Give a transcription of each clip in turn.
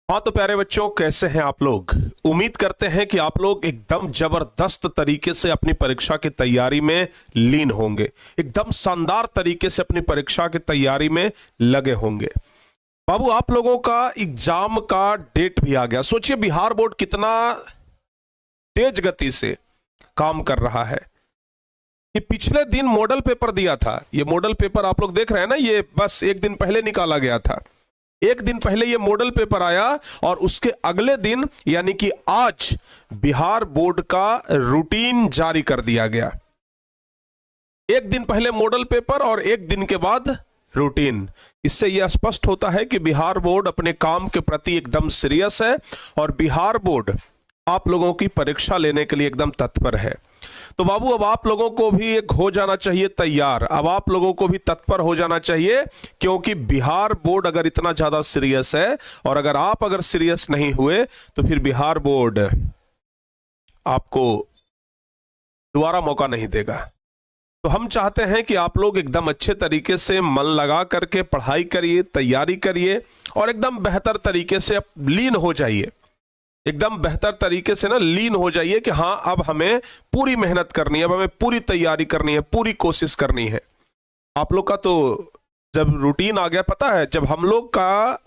हाँ तो प्यारे बच्चों, कैसे हैं आप लोग। उम्मीद करते हैं कि आप लोग एकदम जबरदस्त तरीके से अपनी परीक्षा की तैयारी में लीन होंगे, एकदम शानदार तरीके से अपनी परीक्षा की तैयारी में लगे होंगे। बाबू, आप लोगों का एग्जाम का डेट भी आ गया। सोचिए बिहार बोर्ड कितना तेज गति से काम कर रहा है। ये पिछले दिन मॉडल पेपर दिया था। ये मॉडल पेपर आप लोग देख रहे हैं ना, ये बस एक दिन पहले निकाला गया था। एक दिन पहले ये मॉडल पेपर आया और उसके अगले दिन यानी कि आज बिहार बोर्ड का रूटीन जारी कर दिया गया। एक दिन पहले मॉडल पेपर और एक दिन के बाद रूटीन। इससे यह स्पष्ट होता है कि बिहार बोर्ड अपने काम के प्रति एकदम सीरियस है और बिहार बोर्ड आप लोगों की परीक्षा लेने के लिए एकदम तत्पर है। तो बाबू, अब आप लोगों को भी एक हो जाना चाहिए तैयार। अब आप लोगों को भी तत्पर हो जाना चाहिए, क्योंकि बिहार बोर्ड अगर इतना ज्यादा सीरियस है और अगर सीरियस नहीं हुए तो फिर बिहार बोर्ड आपको दोबारा मौका नहीं देगा। तो हम चाहते हैं कि आप लोग एकदम अच्छे तरीके से मन लगा करके पढ़ाई करिए, तैयारी करिए और एकदम बेहतर तरीके से लीन हो जाइए। एकदम बेहतर तरीके से ना लीन हो जाइए कि हाँ, अब हमें पूरी मेहनत करनी है, अब हमें पूरी तैयारी करनी है, पूरी कोशिश करनी है। आप लोग का तो जब रूटीन आ गया, पता है जब हम लोग का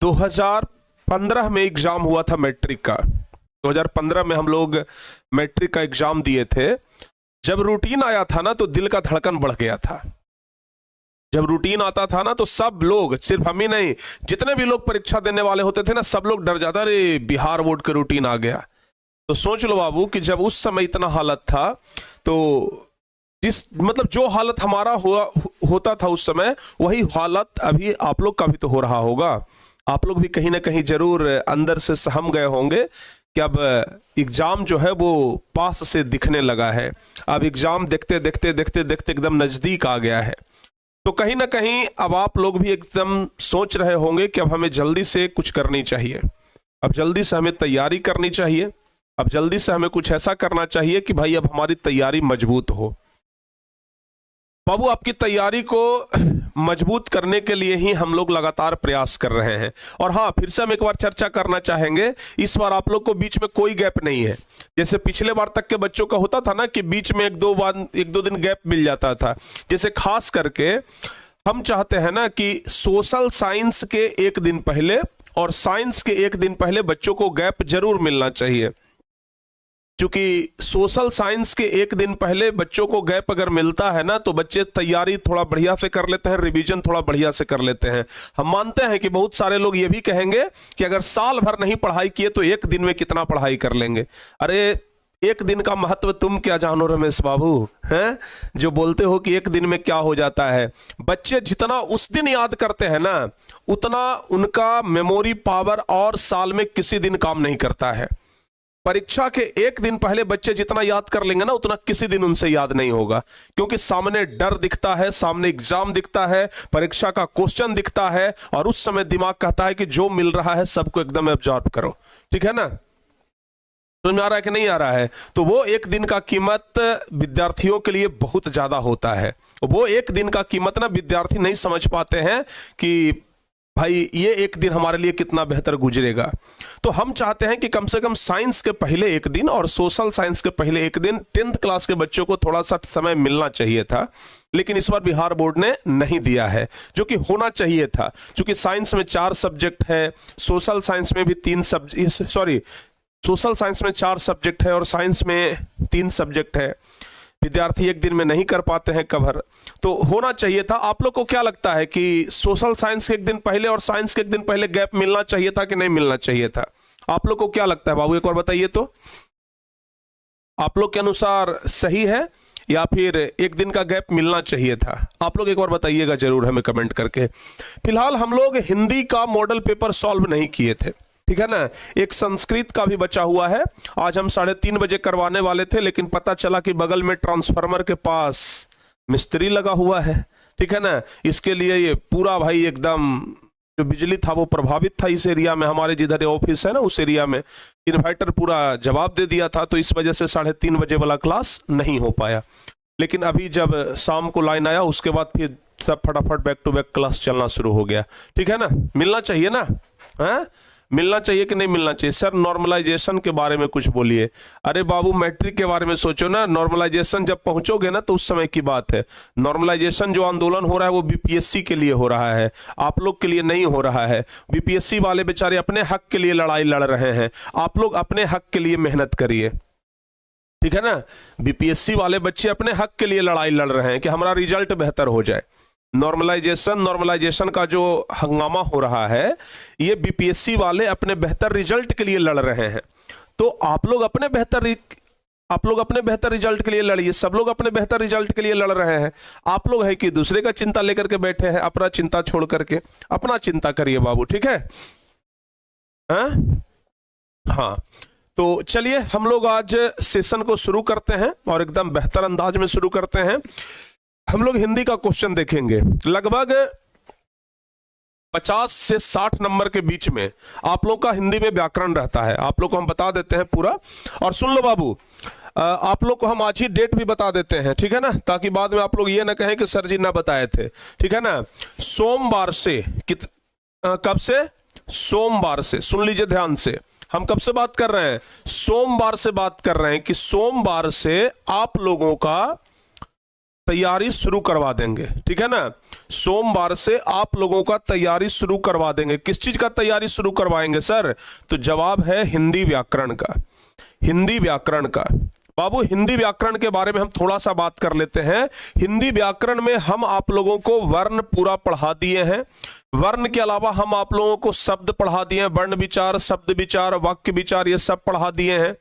2015 में एग्जाम हुआ था मैट्रिक का, 2015 में हम लोग मैट्रिक का एग्जाम दिए थे। जब रूटीन आया था ना तो दिल का धड़कन बढ़ गया था। जब रूटीन आता था ना तो सब लोग, सिर्फ हम ही नहीं, जितने भी लोग परीक्षा देने वाले होते थे ना, सब लोग डर जाता, अरे बिहार बोर्ड का रूटीन आ गया। तो सोच लो बाबू कि जब उस समय इतना हालत था, तो जो हालत हमारा होता था उस समय, वही हालत अभी आप लोग का भी तो हो रहा होगा। आप लोग भी कहीं ना कहीं जरूर अंदर से सहम गए होंगे कि अब एग्जाम जो है वो पास से दिखने लगा है। अब एग्जाम देखते देखते देखते देखते एकदम नजदीक आ गया है। तो कहीं ना कहीं अब आप लोग भी एकदम सोच रहे होंगे कि अब हमें जल्दी से कुछ करनी चाहिए, अब जल्दी से हमें तैयारी करनी चाहिए, अब जल्दी से हमें कुछ ऐसा करना चाहिए कि भाई अब हमारी तैयारी मजबूत हो। बाबू, आपकी तैयारी को मजबूत करने के लिए ही हम लोग लगातार प्रयास कर रहे हैं। और हाँ, फिर से हम एक बार चर्चा करना चाहेंगे, इस बार आप लोग को बीच में कोई गैप नहीं है। जैसे पिछले बार तक के बच्चों का होता था ना कि बीच में एक दो दिन गैप मिल जाता था। जैसे खास करके हम चाहते हैं ना कि सोशल साइंस के एक दिन पहले और साइंस के एक दिन पहले बच्चों को गैप जरूर मिलना चाहिए। क्योंकि सोशल साइंस के एक दिन पहले बच्चों को गैप अगर मिलता है ना तो बच्चे तैयारी थोड़ा बढ़िया से कर लेते हैं, रिवीजन थोड़ा बढ़िया से कर लेते हैं। हम मानते हैं कि बहुत सारे लोग ये भी कहेंगे कि अगर साल भर नहीं पढ़ाई किए तो एक दिन में कितना पढ़ाई कर लेंगे। अरे एक दिन का महत्व तुम क्या जानो रमेश बाबू, हैं जो बोलते हो कि एक दिन में क्या हो जाता है। बच्चे जितना उस दिन याद करते हैं ना, उतना उनका मेमोरी पावर और साल में किसी दिन काम नहीं करता है। परीक्षा के एक दिन पहले बच्चे जितना याद कर लेंगे ना, उतना किसी दिन उनसे याद नहीं होगा, क्योंकि सामने डर दिखता है, सामने एग्जाम दिखता है, परीक्षा का क्वेश्चन दिखता है और उस समय दिमाग कहता है कि जो मिल रहा है सबको एकदम एब्जॉर्ब करो। ठीक है ना, समझ में आ रहा है कि नहीं आ रहा है। तो वो एक दिन का कीमत विद्यार्थियों के लिए बहुत ज्यादा होता है। वो एक दिन का कीमत ना विद्यार्थी नहीं समझ पाते हैं कि भाई ये एक दिन हमारे लिए कितना बेहतर गुजरेगा। तो हम चाहते हैं कि कम से कम साइंस के पहले एक दिन और सोशल साइंस के पहले एक दिन 10th क्लास के बच्चों को थोड़ा सा समय मिलना चाहिए था, लेकिन इस बार बिहार बोर्ड ने नहीं दिया है, जो कि होना चाहिए था। क्योंकि साइंस में 4 सब्जेक्ट है, सोशल साइंस में भी 4 सब्जेक्ट है और साइंस में 3 सब्जेक्ट है। विद्यार्थी एक दिन में नहीं कर पाते हैं कवर, तो होना चाहिए था। आप लोग को क्या लगता है कि सोशल साइंस के एक दिन पहले और साइंस के एक दिन पहले गैप मिलना चाहिए था कि नहीं मिलना चाहिए था? आप लोग को क्या लगता है बाबू, एक बार बताइए तो। आप लोग के अनुसार सही है या फिर एक दिन का गैप मिलना चाहिए था? आप लोग एक बार बताइएगा जरूर हमें कमेंट करके। फिलहाल हम लोग हिंदी का मॉडल पेपर सॉल्व नहीं किए थे, ठीक है ना। एक संस्कृत का भी बचा हुआ है, आज हम 3:30 बजे करवाने वाले थे, लेकिन पता चला कि बगल में ट्रांसफार्मर के पास मिस्त्री लगा हुआ है, ठीक है ना। इसके लिए ये पूरा भाई एकदम जो बिजली था वो प्रभावित था इस एरिया में। हमारे जिधर ऑफिस है ना उस एरिया में इन्वर्टर पूरा जवाब दे दिया था, तो इस वजह से 3:30 बजे वाला क्लास नहीं हो पाया। लेकिन अभी जब शाम को लाइन आया उसके बाद फिर सब फटाफट बैक टू बैक क्लास चलना शुरू हो गया, ठीक है ना। मिलना चाहिए ना, है मिलना चाहिए कि नहीं मिलना चाहिए? सर नॉर्मलाइजेशन के बारे में कुछ बोलिए। अरे बाबू मैट्रिक के बारे में सोचो ना, नॉर्मलाइजेशन जब पहुंचोगे ना तो उस समय की बात है। नॉर्मलाइजेशन जो आंदोलन हो रहा है वो बीपीएससी के लिए हो रहा है, आप लोग के लिए नहीं हो रहा है। बीपीएससी वाले बेचारे अपने हक के लिए लड़ाई लड़ रहे हैं, आप लोग अपने हक के लिए मेहनत करिए, ठीक है ना। बीपीएससी वाले बच्चे अपने हक के लिए लड़ाई लड़ रहे हैं कि हमारा रिजल्ट बेहतर हो जाए। नॉर्मलाइजेशन का जो हंगामा हो रहा है ये बीपीएससी वाले अपने बेहतर रिजल्ट के लिए लड़ रहे हैं। तो आप लोग अपने बेहतर रिजल्ट के लिए लड़िए, सब लोग अपने बेहतर रिजल्ट के लिए लड़ रहे हैं। आप लोग है कि दूसरे का चिंता लेकर के बैठे हैं, अपना चिंता छोड़ करके अपना चिंता करिए बाबू, ठीक है। हाँ तो चलिए हम लोग आज सेशन को शुरू करते हैं और एकदम बेहतर अंदाज में शुरू करते हैं। हम लोग हिंदी का क्वेश्चन देखेंगे, लगभग 50 से 60 नंबर के बीच में आप लोग का हिंदी में व्याकरण रहता है। आप लोग को हम बता देते हैं पूरा, और सुन लो बाबू, आप लोग को हम आज ही डेट भी बता देते हैं, ठीक है ना, ताकि बाद में आप लोग ये ना कहें कि सर जी ना बताए थे, ठीक है ना। सोमवार से कब से? सोमवार से, सुन लीजिए ध्यान से, हम कब से बात कर रहे हैं? सोमवार से बात कर रहे हैं कि सोमवार से आप लोगों का तैयारी शुरू करवा देंगे, ठीक है ना। सोमवार से आप लोगों का तैयारी शुरू करवा देंगे। किस चीज का तैयारी शुरू करवाएंगे सर? तो जवाब है हिंदी व्याकरण का। हिंदी व्याकरण का बाबू, हिंदी व्याकरण के बारे में हम थोड़ा सा बात कर लेते हैं। हिंदी व्याकरण में हम आप लोगों को वर्ण पूरा पढ़ा दिए हैं। वर्ण के अलावा हम आप लोगों को शब्द पढ़ा दिए हैं, वर्ण विचार, शब्द विचार, वाक्य विचार, ये सब पढ़ा दिए हैं।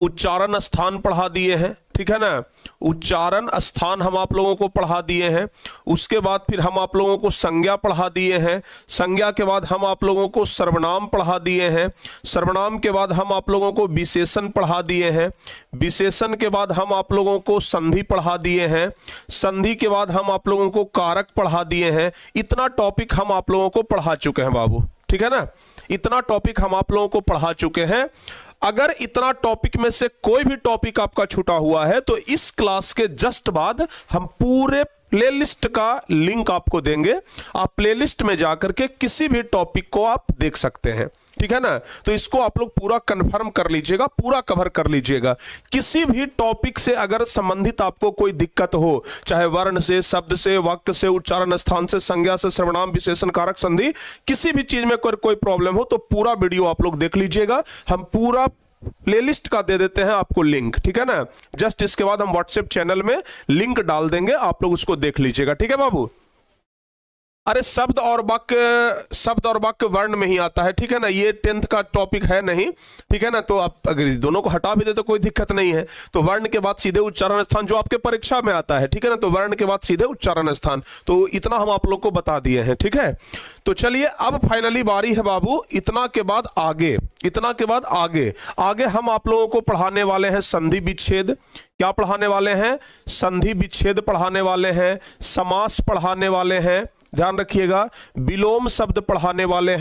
उच्चारण स्थान पढ़ा दिए हैं, ठीक है ना। उच्चारण स्थान हम आप लोगों को पढ़ा दिए हैं। उसके बाद फिर हम आप लोगों को संज्ञा पढ़ा दिए हैं। संज्ञा के बाद हम आप लोगों को सर्वनाम पढ़ा दिए हैं। सर्वनाम के बाद हम आप लोगों को विशेषण पढ़ा दिए हैं। विशेषण के बाद हम आप लोगों को संधि पढ़ा दिए हैं। संधि के बाद हम आप लोगों को कारक पढ़ा दिए हैं। इतना टॉपिक हम आप लोगों को पढ़ा चुके हैं बाबू, ठीक है ना। इतना टॉपिक हम आप लोगों को पढ़ा चुके हैं। अगर इतना टॉपिक में से कोई भी टॉपिक आपका छूटा हुआ है तो इस क्लास के जस्ट बाद हम पूरे प्लेलिस्ट का लिंक आपको देंगे। आप प्लेलिस्ट में जाकर के किसी भी टॉपिक को आप देख सकते हैं, ठीक है ना। तो इसको आप लोग पूरा कंफर्म कर लीजिएगा, पूरा कवर कर लीजिएगा। किसी भी टॉपिक से अगर संबंधित आपको कोई दिक्कत हो, चाहे वर्ण से, शब्द से, वाक्य से, उच्चारण स्थान से, संज्ञा से, सर्वनाम, विशेषण, कारक, संधि, किसी भी चीज में कोई प्रॉब्लम हो तो पूरा वीडियो आप लोग देख लीजिएगा। हम पूरा प्लेलिस्ट का दे देते हैं आपको लिंक, ठीक है ना। जस्ट इसके बाद हम व्हाट्सएप चैनल में लिंक डाल देंगे, आप लोग उसको देख लीजिएगा, ठीक है बाबू। अरे शब्द और वाक्य वर्ण में ही आता है, ठीक है ना। ये 10th का टॉपिक है नहीं, ठीक है ना। तो आप अगर दोनों को हटा भी दे तो कोई दिक्कत नहीं है। तो वर्ण के बाद सीधे उच्चारण स्थान जो आपके परीक्षा में आता है, ठीक है ना। तो वर्ण के बाद सीधे उच्चारण स्थान, तो इतना हम आप लोग को बता दिए हैं, ठीक है। तो चलिए अब फाइनली बारी है बाबू, इतना के बाद आगे हम आप लोगों को पढ़ाने वाले हैं संधि विच्छेद। क्या पढ़ाने वाले हैं? संधि विच्छेद पढ़ाने वाले हैं, समास पढ़ाने वाले हैं, ध्यान रखिएगा, विलोम शब्द पढ़ाने वाले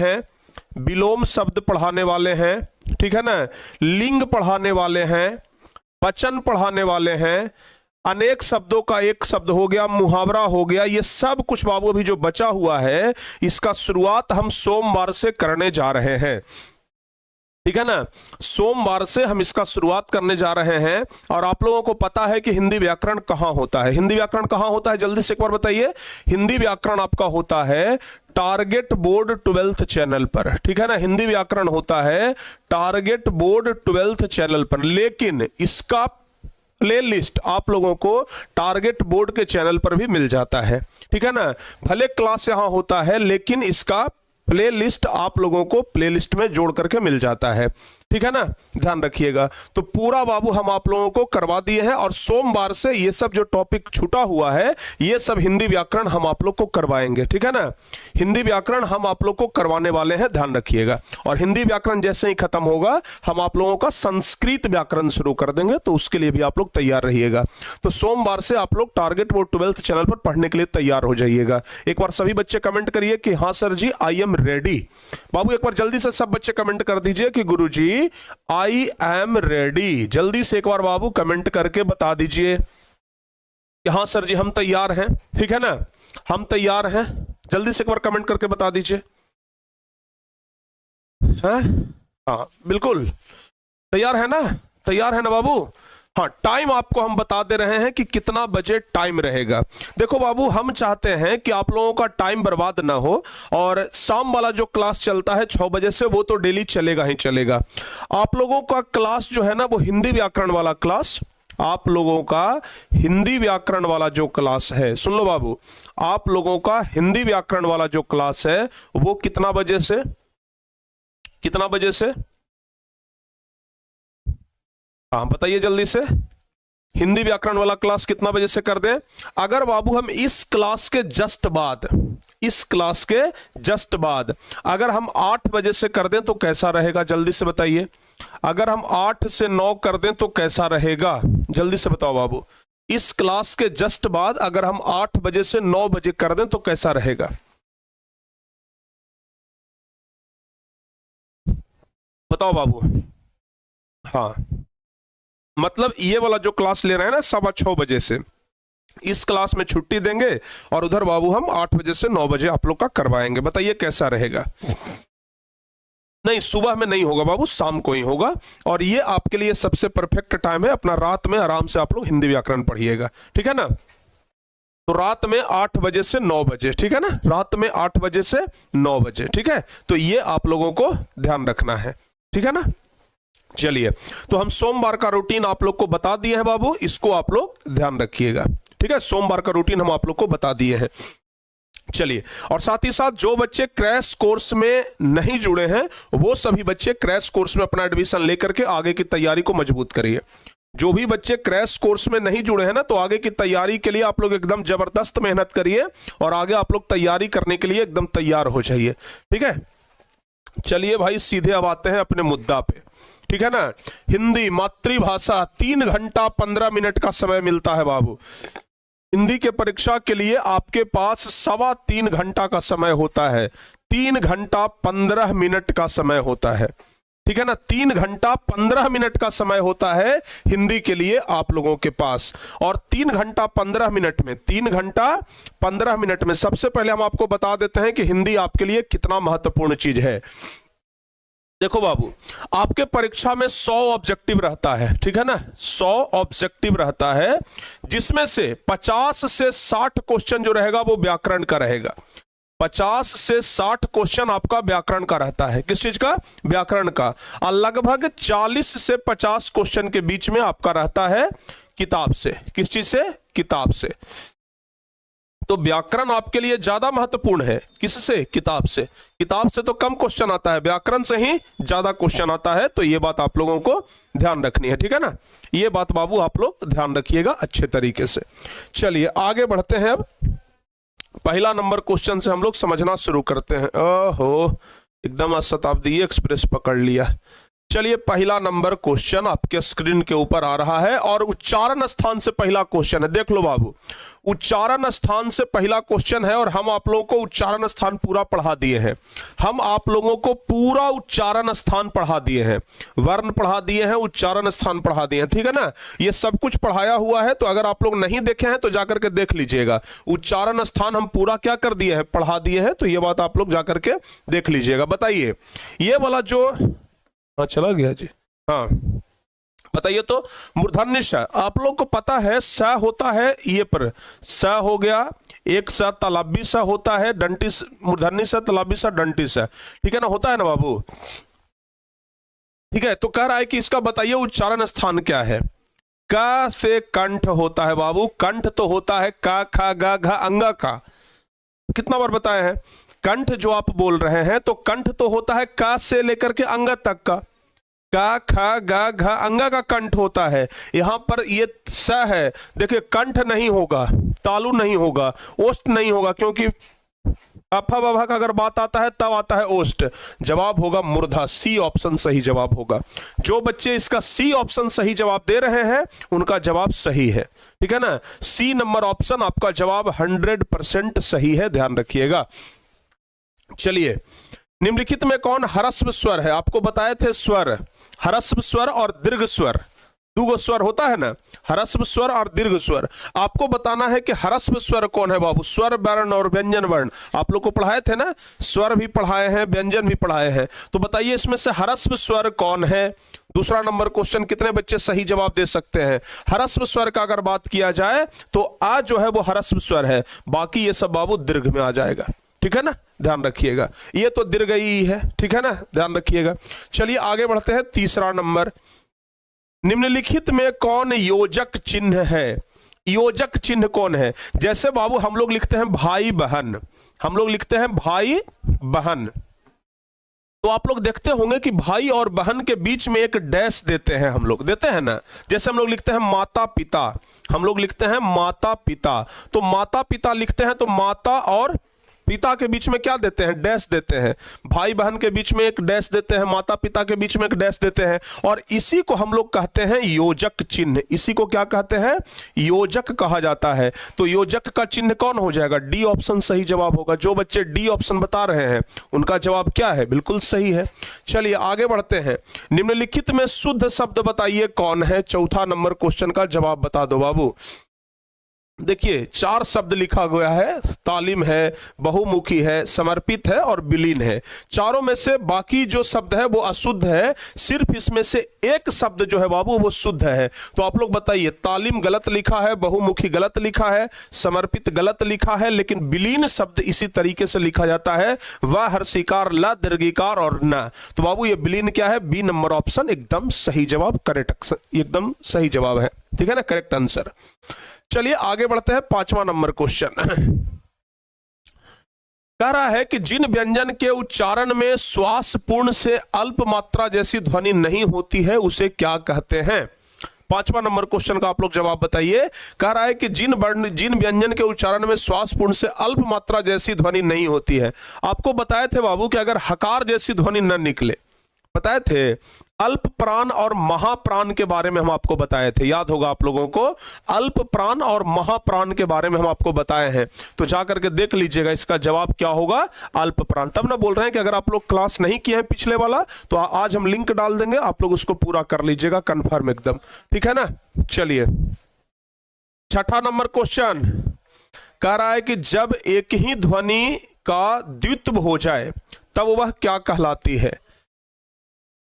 हैं, ठीक है ना, लिंग पढ़ाने वाले हैं, वचन पढ़ाने वाले हैं, अनेक शब्दों का एक शब्द हो गया, मुहावरा हो गया। ये सब कुछ बाबू अभी जो बचा हुआ है इसका शुरुआत हम सोमवार से करने जा रहे हैं, ठीक है ना। सोमवार से हम इसका शुरुआत करने जा रहे हैं। और आप लोगों को पता है कि हिंदी व्याकरण कहां होता है? हिंदी व्याकरण कहां होता है? जल्दी से एक बार बताइए। हिंदी व्याकरण आपका होता है टारगेट बोर्ड 12th चैनल पर, ठीक है ना। हिंदी व्याकरण होता है टारगेट बोर्ड 12th चैनल पर, लेकिन इसका प्लेलिस्ट आप लोगों को टारगेट बोर्ड के चैनल पर भी मिल जाता है, ठीक है ना। भले क्लास यहां होता है लेकिन इसका प्लेलिस्ट आप लोगों को प्लेलिस्ट में जोड़ करके मिल जाता है, ठीक है ना। ध्यान रखिएगा। तो पूरा बाबू हम आप लोगों को करवा दिए हैं और सोमवार से ये सब जो टॉपिक छूटा हुआ है ये सब हिंदी व्याकरण हम आप लोग को करवाएंगे, ठीक है ना। हिंदी व्याकरण हम आप लोग को करवाने वाले हैं, ध्यान रखिएगा। और हिंदी व्याकरण जैसे ही खत्म होगा हम आप लोगों का संस्कृत व्याकरण शुरू कर देंगे, तो उसके लिए भी आप लोग तैयार रहिएगा। तो सोमवार से आप लोग टारगेट बोर्ड 12th चैनल पर पढ़ने के लिए तैयार हो जाइएगा। एक बार सभी बच्चे कमेंट करिए कि हाँ sir ji I am ready. बाबू एक बार जल्दी से सब बच्चे कमेंट कर दीजिए कि गुरुजी आई एम रेडी। जल्दी से एक बार बाबू कमेंट करके बता दीजिए कि हाँ सर जी हम तैयार हैं, ठीक है ना, हम तैयार हैं। जल्दी से एक बार कमेंट करके बता दीजिए। हैं? हाँ बिल्कुल, तैयार है ना, तैयार है ना बाबू? हाँ, टाइम आपको हम बता दे रहे हैं कि कितना बजे टाइम रहेगा। देखो बाबू, हम चाहते हैं कि आप लोगों का टाइम बर्बाद ना हो, और शाम वाला जो क्लास चलता है 6 बजे से, वो तो डेली चलेगा ही चलेगा। आप लोगों का क्लास जो है ना, वो हिंदी व्याकरण वाला क्लास, आप लोगों का हिंदी व्याकरण वाला जो क्लास है, सुन लो बाबू, आप लोगों का हिंदी व्याकरण वाला जो क्लास है वो कितना बजे से, कितना बजे से? हाँ बताइए जल्दी से, हिंदी व्याकरण वाला क्लास कितना बजे से कर दें? अगर बाबू हम इस क्लास के जस्ट बाद, इस क्लास के जस्ट बाद अगर हम 8 बजे से कर दें तो कैसा रहेगा? जल्दी से बताइए। अगर हम 8 से 9 कर दें तो कैसा रहेगा? जल्दी से बताओ बाबू। इस क्लास के जस्ट बाद अगर हम 8 बजे से 9 बजे कर दें तो कैसा रहेगा? बताओ बाबू। हाँ, मतलब ये वाला जो क्लास ले रहे हैं ना 6:15 बजे से, इस क्लास में छुट्टी देंगे और उधर बाबू हम 8 बजे से 9 बजे आप लोग का करवाएंगे। बताइए कैसा रहेगा? नहीं, सुबह में नहीं होगा बाबू, शाम को ही होगा, और ये आपके लिए सबसे परफेक्ट टाइम है। अपना रात में आराम से आप लोग हिंदी व्याकरण पढ़िएगा, ठीक है ना? तो रात में 8 बजे से 9 बजे, ठीक है ना? रात में 8 बजे से 9 बजे, ठीक है? तो ये आप लोगों को ध्यान रखना है, ठीक है ना? चलिए, तो हम सोमवार का रूटीन आप लोग को बता दिए हैं बाबू, इसको आप लोग ध्यान रखिएगा, ठीक है? सोमवार का रूटीन हम आप लोग को बता दिए हैं। चलिए, और साथ ही साथ जो बच्चे क्रैश कोर्स में नहीं जुड़े हैं, वो सभी बच्चे क्रैश कोर्स में अपना एडमिशन लेकर के आगे की तैयारी को मजबूत करिए। जो भी बच्चे क्रैश कोर्स में नहीं जुड़े हैं ना, तो आगे की तैयारी के लिए आप लोग एकदम जबरदस्त मेहनत करिए, और आगे आप लोग तैयारी करने के लिए एकदम तैयार हो जाइए, ठीक है? चलिए भाई, सीधे अब आते हैं अपने मुद्दा पे, ठीक है ना? हिंदी मातृभाषा 3 घंटा 15 मिनट का समय मिलता है बाबू। हिंदी के परीक्षा के लिए आपके पास 3.25 घंटा का समय होता है, 3 घंटा 15 मिनट का समय होता है, ठीक है ना? 3 घंटा 15 मिनट का समय होता है हिंदी के लिए आप लोगों के पास। और 3 घंटा 15 मिनट में, 3 घंटा 15 मिनट में सबसे पहले हम आपको बता देते हैं कि हिंदी आपके लिए कितना महत्वपूर्ण चीज है। देखो बाबू, आपके परीक्षा में 100 ऑब्जेक्टिव रहता है, ठीक है ना? 100 ऑब्जेक्टिव रहता है, जिसमें से 50 से 60 क्वेश्चन जो रहेगा वो व्याकरण का रहेगा। 50 से 60 क्वेश्चन आपका व्याकरण का रहता है। किस चीज का? व्याकरण का। और लगभग 40 से 50 क्वेश्चन के बीच में आपका रहता है किताब से। किस चीज से? किताब से। तो व्याकरण आपके लिए ज्यादा महत्वपूर्ण है। किससे? किताब से। किताब से तो कम क्वेश्चन आता है, व्याकरण से ही ज्यादा क्वेश्चन आता है। तो ये बात आप लोगों को ध्यान रखनी है, ठीक है ना? ये बात बाबू आप लोग ध्यान रखिएगा अच्छे तरीके से। चलिए आगे बढ़ते हैं। अब पहला नंबर क्वेश्चन से हम लोग समझना शुरू करते हैं। ओहो, एकदम शताब्दी एक्सप्रेस पकड़ लिया। चलिए, पहला नंबर क्वेश्चन आपके स्क्रीन के ऊपर आ रहा है, और उच्चारण स्थान से पहला क्वेश्चन है। देख लो बाबू, उच्चारण स्थान से पहला क्वेश्चन है, और हम आप लोगों को उच्चारण स्थान पूरा पढ़ा दिए हैं। हम आप लोगों को पूरा उच्चारण स्थान पढ़ा दिए हैं, वर्ण पढ़ा दिए हैं, उच्चारण स्थान पढ़ा दिए हैं, ठीक है ना? ये सब कुछ पढ़ाया हुआ है। तो अगर आप लोग नहीं देखे हैं तो जाकर के देख लीजिएगा। उच्चारण स्थान हम पूरा क्या कर दिए हैं? पढ़ा दिए हैं। तो ये बात आप लोग जाकर के देख लीजिएगा। बताइए, ये वाला जो, हाँ चला गया जी, हाँ बताइए। तो मूर्धन्य स, आप लोग को पता है स होता है ये पर, स हो गया, एक स तालव्य स होता है, दंती मूर्धन्य स, तालव्य स, दंती स, ठीक है ना? होता है ना बाबू? ठीक है, तो कह रहा है कि इसका बताइए उच्चारण स्थान क्या है। क से कंठ होता है बाबू। कंठ तो होता है क ख ग घ अंग का। कितना बार बताया है? कंठ जो आप बोल रहे हैं, तो कंठ तो होता है क से लेकर के अंग तक का। क ख ग घ अंग का कंठ होता है। यहां पर ये स है, देखिए कंठ नहीं होगा, तालु नहीं होगा, ओष्ठ नहीं होगा, क्योंकि अफा बभा का अगर बात आता है तब आता है ओष्ठ। जवाब होगा मूर्धा। सी ऑप्शन सही जवाब होगा। जो बच्चे इसका सी ऑप्शन सही जवाब दे रहे हैं उनका जवाब सही है, ठीक है ना? सी नंबर ऑप्शन आपका जवाब 100% सही है, ध्यान रखिएगा। चलिए, निम्नलिखित में कौन ह्रस्व स्वर है? आपको बताए थे स्वर, ह्रस्व स्वर और दीर्घ स्वर, दो गो स्वर होता है ना, ह्रस्व स्वर और दीर्घ स्वर। आपको बताना है कि ह्रस्व स्वर कौन है बाबू। स्वर वर्ण और व्यंजन वर्ण आप लोग को पढ़ाए थे ना, स्वर भी पढ़ाए हैं, व्यंजन भी पढ़ाए हैं। तो बताइए इसमें से ह्रस्व स्वर कौन है। दूसरा नंबर क्वेश्चन, कितने बच्चे सही जवाब दे सकते हैं। ह्रस्व स्वर का अगर बात किया जाए तो आ जो है वो ह्रस्व स्वर है, बाकी ये सब बाबू दीर्घ में आ जाएगा, ठीक है ना, ध्यान रखिएगा। ये तो दीर्घ ही है, ठीक है ना, ध्यान रखिएगा। चलिए आगे बढ़ते हैं। तीसरा नंबर, निम्नलिखित में कौन योजक चिन्ह है। योजक चिन्ह कौन है। जैसे बाबू हम लोग लिखते हैं भाई बहन, हम लोग लिखते हैं भाई बहन, तो आप लोग देखते होंगे कि भाई और बहन के बीच में एक डैश देते हैं, हम लोग देते हैं ना। जैसे हम लोग लिखते हैं माता पिता, हम लोग लिखते हैं माता पिता, तो माता पिता लिखते हैं तो माता और पिता के बीच में क्या देते हैं, डैश देते हैं। भाई बहन के बीच में एक डैश देते हैं, माता पिता के बीच में एक डैश देते हैं, और इसी को हम लोग कहते हैं योजक चिन्ह। इसी को क्या कहते हैं, योजक कहा जाता है। तो योजक का चिन्ह कौन हो जाएगा, डी ऑप्शन सही जवाब होगा। जो बच्चे डी ऑप्शन बता रहे हैं उनका जवाब क्या है, बिल्कुल सही है। चलिए आगे बढ़ते हैं। निम्नलिखित में शुद्ध शब्द बताइए कौन है। चौथा नंबर क्वेश्चन का जवाब बता दो बाबू। देखिए 4 शब्द लिखा गया है, तालीम है, बहुमुखी है, समर्पित है और विलीन है। चारों में से बाकी जो शब्द है वो अशुद्ध है, सिर्फ इसमें से एक शब्द जो है बाबू वो शुद्ध है। तो आप लोग बताइए, तालीम गलत लिखा है, बहुमुखी गलत लिखा है, समर्पित गलत लिखा है, लेकिन विलीन शब्द इसी तरीके से लिखा जाता है, वह हर्षिकार, ल दीर्घिकार और न। तो बाबू ये विलीन क्या है, बी नंबर ऑप्शन एकदम सही जवाब, करेक्ट, एकदम सही जवाब है, ठीक है ना, करेक्ट आंसर। चलिए आगे बढ़ते हैं। 5वां नंबर क्वेश्चन कह रहा है कि जिन व्यंजन के उच्चारण में श्वास पूर्ण से अल्प मात्रा जैसी ध्वनि नहीं होती है उसे क्या कहते हैं। 5वां नंबर क्वेश्चन का आप लोग जवाब बताइए। कह रहा है कि जिन व्यंजन के उच्चारण में श्वास पूर्ण से अल्प मात्रा जैसी ध्वनि नहीं होती है। आपको बताए थे बाबू कि अगर हकार जैसी ध्वनि न निकले, बताए थे अल्प प्राण और महाप्राण के बारे में हम आपको बताए थे, याद होगा आप लोगों को। अल्प प्राण और महाप्राण के बारे में हम आपको बताए हैं, तो जाकर के देख लीजिएगा इसका जवाब क्या होगा, अल्प प्राण। तब ना बोल रहे हैं कि अगर आप लोग क्लास नहीं किए हैं पिछले वाला तो आज हम लिंक डाल देंगे, आप लोग उसको पूरा कर लीजिएगा, कंफर्म एकदम, ठीक है ना। चलिए 6ठा नंबर क्वेश्चन कह रहा है कि जब एक ही ध्वनि का द्वित्व हो जाए तब वह क्या कहलाती है।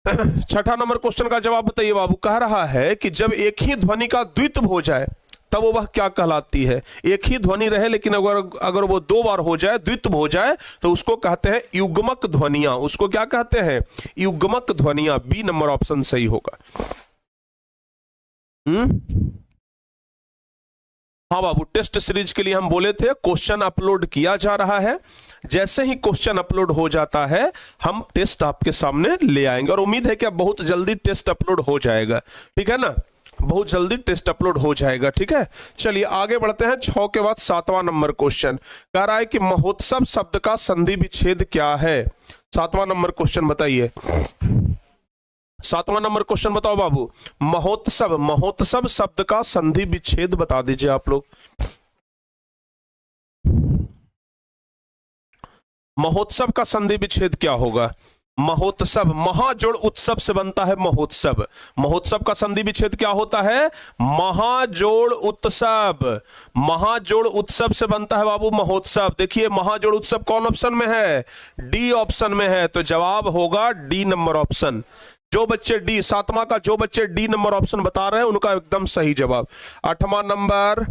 6ठा नंबर क्वेश्चन का जवाब बताइए बाबू। कह रहा है कि जब एक ही ध्वनि का द्वित्व हो जाए तब वह क्या कहलाती है। एक ही ध्वनि रहे लेकिन अगर वो 2 बार हो जाए, द्वित्व हो जाए, तो उसको कहते हैं युग्मक ध्वनियां। उसको क्या कहते हैं, युग्मक ध्वनियां। बी नंबर ऑप्शन सही होगा। हाँ बाबू, टेस्ट सीरीज के लिए हम बोले थे क्वेश्चन अपलोड किया जा रहा है। जैसे ही क्वेश्चन अपलोड हो जाता है हम टेस्ट आपके सामने ले आएंगे, और उम्मीद है कि अब बहुत जल्दी टेस्ट अपलोड हो जाएगा, ठीक है ना, बहुत जल्दी टेस्ट अपलोड हो जाएगा, ठीक है। चलिए आगे बढ़ते हैं। 6 के बाद 7वां नंबर क्वेश्चन कह रहा है कि महोत्सव शब्द का संधि विच्छेद क्या है। 7वां नंबर क्वेश्चन बताइए। 7वां नंबर क्वेश्चन बताओ बाबू। महोत्सव शब्द का संधि विच्छेद बता दीजिए आप लोग। महोत्सव का संधि विच्छेद क्या होगा। महोत्सव, महाजोड़ उत्सव से बनता है महोत्सव। महोत्सव का संधि विच्छेद क्या होता है, महाजोड़ उत्सव। महाजोड़ उत्सव से बनता है बाबू महोत्सव। देखिए महाजोड़ उत्सव कौन ऑप्शन में है, डी ऑप्शन में है, तो जवाब होगा डी नंबर ऑप्शन। जो बच्चे डी, 7वां का जो बच्चे डी नंबर ऑप्शन बता रहे हैं उनका एकदम सही जवाब। 8वां नंबर,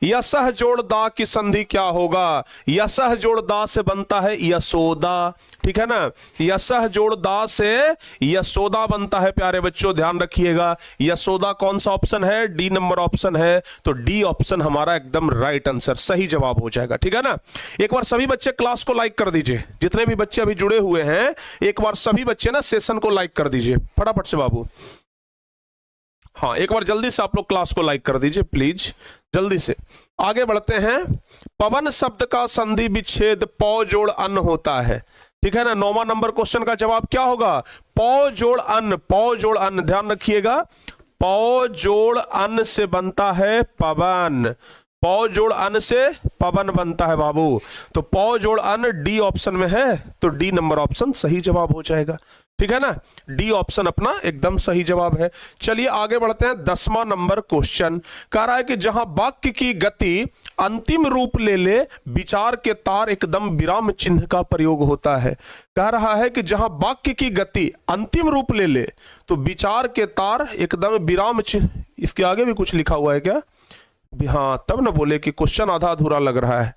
यसह जोड़ दा की संधि क्या होगा। यसह जोड़ दा से बनता है यशोदा, ठीक है ना। यसह जोड़ दा से यशोदा बनता है प्यारे बच्चों, ध्यान रखिएगा। यशोदा कौन सा ऑप्शन है, डी नंबर ऑप्शन है, तो डी ऑप्शन हमारा एकदम राइट आंसर, सही जवाब हो जाएगा, ठीक है ना। एक बार सभी बच्चे क्लास को लाइक कर दीजिए, जितने भी बच्चे अभी जुड़े हुए हैं एक बार सभी बच्चे ना सेशन को लाइक कर दीजिए फटाफट से बाबू। हाँ एक बार जल्दी से आप लोग क्लास को लाइक कर दीजिए प्लीज, जल्दी से। आगे बढ़ते हैं। पवन शब्द का संधि विच्छेद पौ जोड़ अन्न होता है, ठीक है ना। 9वां नंबर क्वेश्चन का जवाब क्या होगा, पौ जोड़ अन्न। पौ जोड़ अन्न, ध्यान रखिएगा, पौ जोड़ अन्न से बनता है पवन। पौ जोड़ अन से पवन बनता है बाबू, तो पौ जोड़ अन डी ऑप्शन में है, तो डी नंबर ऑप्शन सही जवाब हो जाएगा। ठीक है ना, डी ऑप्शन अपना एकदम सही जवाब है। चलिए आगे बढ़ते हैं। 10वां नंबर क्वेश्चन कह रहा है कि जहां वाक्य की गति अंतिम रूप ले ले, विचार के तार एकदम विराम चिन्ह का प्रयोग होता है। कह रहा है कि जहां वाक्य की गति अंतिम रूप ले ले, तो विचार के तार एकदम विराम चिन्ह, इसके आगे भी कुछ लिखा हुआ है क्या? हाँ, तब ना बोले कि क्वेश्चन आधा अधूरा लग रहा है।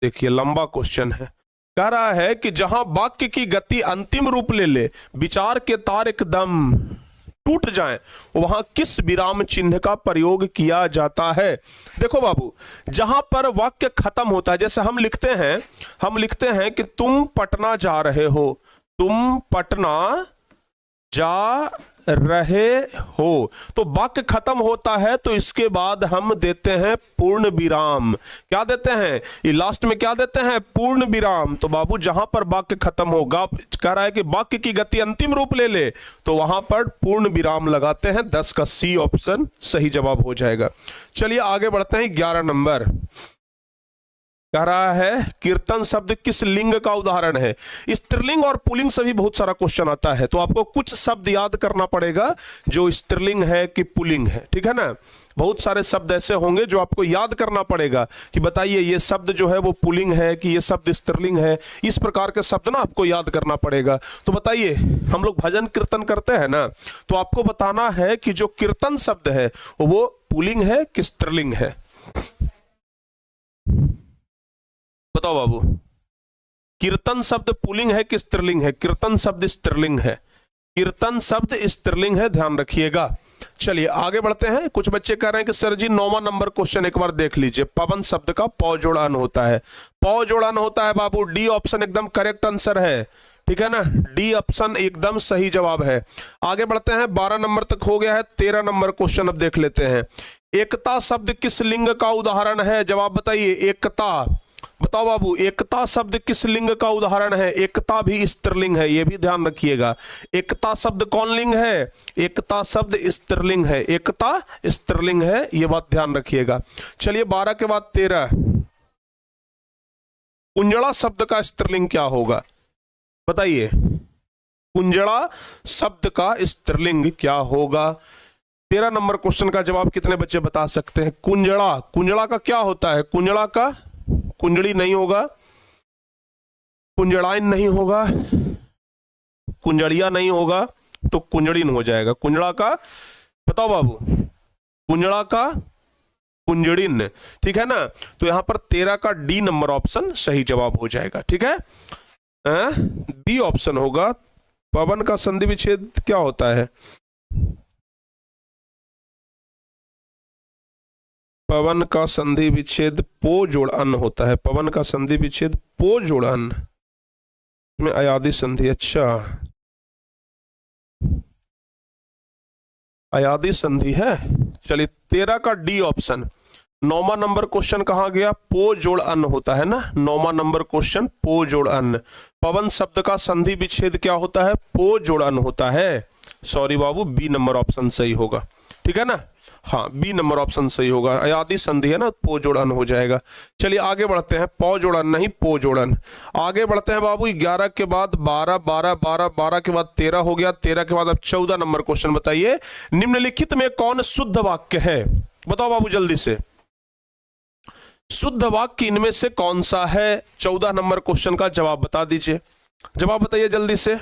देखिए लंबा क्वेश्चन है। कह रहा है कि जहां वाक्य की गति अंतिम रूप ले ले, विचार के तार एकदम टूट जाएं, वहां किस विराम चिन्ह का प्रयोग किया जाता है? देखो बाबू, जहां पर वाक्य खत्म होता है, जैसे हम लिखते हैं कि तुम पटना जा रहे हो, तुम पटना जा रहे हो, तो वाक्य खत्म होता है, तो इसके बाद हम देते हैं पूर्ण विराम। क्या देते हैं? ये लास्ट में क्या देते हैं? पूर्ण विराम। तो बाबू जहां पर वाक्य खत्म होगा, कह रहा है कि वाक्य की गति अंतिम रूप ले ले, तो वहां पर पूर्ण विराम लगाते हैं। 10 का सी ऑप्शन सही जवाब हो जाएगा। चलिए आगे बढ़ते हैं। 11 नंबर कह रहा है कीर्तन शब्द किस लिंग का उदाहरण है? स्त्रीलिंग और पुल्लिंग से भी बहुत सारा क्वेश्चन आता है, तो आपको कुछ शब्द याद करना पड़ेगा जो स्त्रीलिंग है कि पुल्लिंग है। ठीक है ना, बहुत सारे शब्द ऐसे होंगे जो आपको याद करना पड़ेगा कि बताइए ये शब्द जो है वो पुल्लिंग है कि ये शब्द स्त्रीलिंग है। इस प्रकार के शब्द ना आपको याद करना पड़ेगा। तो बताइए, हम लोग भजन कीर्तन करते हैं ना, तो आपको बताना है कि जो कीर्तन शब्द है वो पुल्लिंग है कि स्त्रीलिंग है? बताओ बाबू, कीर्तन शब्द पुल्लिंग है कि स्त्रीलिंग है? कीर्तन शब्द स्त्रीलिंग है, कीर्तन शब्द स्त्रीलिंग है, ध्यान रखिएगा। चलिए आगे बढ़ते हैं। कुछ बच्चे कह रहे हैं कि सर जी 9वां नंबर क्वेश्चन एक बार देख लीजिए। पवन शब्द का पौ जोड़ अन होता है, पौ जोड़ अन होता है बाबू। डी ऑप्शन एकदम करेक्ट आंसर है। ठीक है ना, डी ऑप्शन एकदम सही जवाब है। आगे बढ़ते हैं। 12 नंबर तक हो गया है। 13 नंबर क्वेश्चन अब देख लेते हैं। एकता शब्द किस लिंग का उदाहरण है? जवाब बताइए। एकता, बताओ बाबू, एकता शब्द किस लिंग का उदाहरण है? एकता भी स्त्रीलिंग है, यह भी ध्यान रखिएगा। एकता शब्द कौन लिंग है? एकता शब्द स्त्रीलिंग है, एकता स्त्रीलिंग है, यह बात ध्यान रखिएगा। चलिए 12 के बाद 13। कुंजड़ा शब्द का स्त्रीलिंग क्या होगा? बताइए, कुंजड़ा शब्द का स्त्रीलिंग क्या होगा? 13 नंबर क्वेश्चन का जवाब कितने बच्चे बता सकते हैं? कुंजड़ा, कुंजड़ा का क्या होता है? कुंजड़ा का कुंजड़ी नहीं होगा, कुंजड़ाइन नहीं होगा, कुंजड़िया नहीं होगा, तो कुंजड़िन हो जाएगा। कुंजड़ा का बताओ बाबू, कुंजड़ा का कुंजड़िन। ठीक है ना, तो यहां पर 13 का डी नंबर ऑप्शन सही जवाब हो जाएगा। ठीक है, बी ऑप्शन होगा। पवन का संधि विच्छेद क्या होता है? पवन का संधि विच्छेद पो जोड़ अन होता है। पवन का संधि विच्छेद पो जोड़ अन में अयादी संधि। अच्छा, अयादी संधि है। चलिए 13 का डी ऑप्शन। 9वां नंबर क्वेश्चन कहां गया? पो जोड़ अन होता है ना, 9वां नंबर क्वेश्चन पो जोड़ अन। पवन शब्द का संधि विच्छेद क्या होता है? पो जोड़ अन होता है। सॉरी बाबू, बी नंबर ऑप्शन सही होगा। ठीक है ना, हाँ बी नंबर ऑप्शन सही होगा। अयादी संधि है ना, पो जोड़न हो जाएगा। चलिए आगे बढ़ते हैं। पौ जोड़न नहीं, पो जोड़न। आगे बढ़ते हैं बाबू। 11 के बाद 12, 12, 12, 12 के बाद 13 हो गया। 13 के बाद अब 14 नंबर क्वेश्चन बताइए। निम्नलिखित में कौन शुद्ध वाक्य है? बताओ बाबू जल्दी से, शुद्ध वाक्य इनमें से कौन सा है? 14 नंबर क्वेश्चन का जवाब बता दीजिए। जवाब बताइए जल्दी से।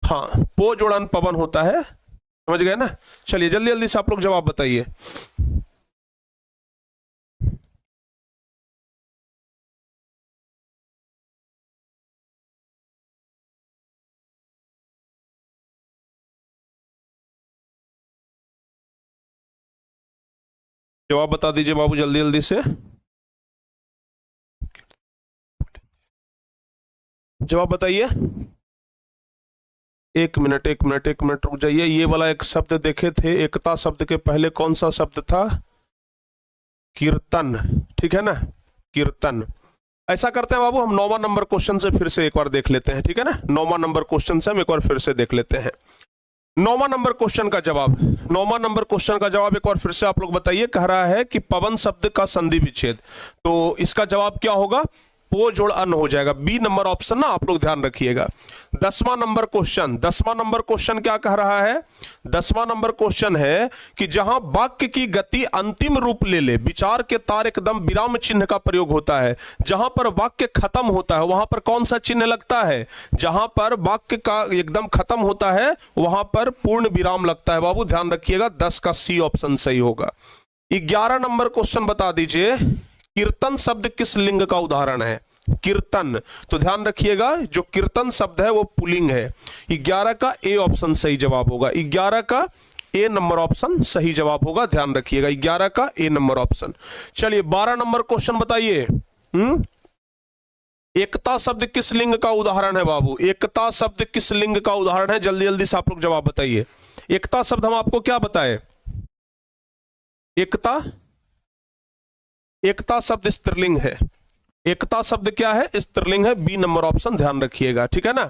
हाँ, पो जोड़न पवन होता है, समझ गए ना। चलिए जल्दी जल्दी से आप लोग जवाब बताइए। जवाब बता दीजिए बाबू जल्दी जल्दी से। जवाब बताइए। एक मिनट रुक जाइए। ये वाला एक शब्द देखे थे, एकता शब्द के पहले कौन सा शब्द था? कीर्तन। ठीक है ना, कीर्तन। ऐसा करते हैं बाबू, हम 9वां नंबर क्वेश्चन से फिर से एक बार देख लेते हैं। ठीक है ना, 9वां नंबर क्वेश्चन से हम एक बार फिर से देख लेते हैं। 9वां नंबर क्वेश्चन का जवाब, 9वां नंबर क्वेश्चन का जवाब एक बार फिर से आप लोग बताइए। कह रहा है कि पवन शब्द का संधि विच्छेद, तो इसका जवाब क्या होगा? पो जोड़ अन्न हो जाएगा। बी नंबर ऑप्शन ना, आप लोग ध्यान रखिएगा। 10वां नंबर क्वेश्चन, 10वां नंबर क्वेश्चन क्या कह रहा है? 10वां नंबर क्वेश्चन है कि जहां वाक्य की गति अंतिम रूप ले ले, विचार के तार एकदम विराम चिन्ह का प्रयोग होता है। जहां पर वाक्य खत्म होता है वहां पर कौन सा चिन्ह लगता है? जहां पर वाक्य का एकदम खत्म होता है वहां पर पूर्ण विराम लगता है। बाबू ध्यान रखिएगा, 10 का सी ऑप्शन सही होगा। 11 नंबर क्वेश्चन बता दीजिए, कीर्तन शब्द किस लिंग का उदाहरण है? कीर्तन, तो ध्यान रखिएगा जो कीर्तन शब्द है वो पुल्लिंग है। 11 का ए ऑप्शन सही जवाब होगा। 11 का ए नंबर ऑप्शन सही जवाब होगा, ध्यान रखिएगा 11 का ए नंबर ऑप्शन। चलिए 12 नंबर क्वेश्चन बताइए। एकता शब्द किस लिंग का उदाहरण है बाबू? एकता शब्द किस लिंग का उदाहरण है? जल्दी जल्दी से आप लोग जवाब बताइए। एकता शब्द हम आपको क्या बताए? एकता, एकता शब्द स्त्रीलिंग है। एकता शब्द क्या है? स्त्रीलिंग है। बी नंबर ऑप्शन ध्यान रखिएगा, ठीक है ना।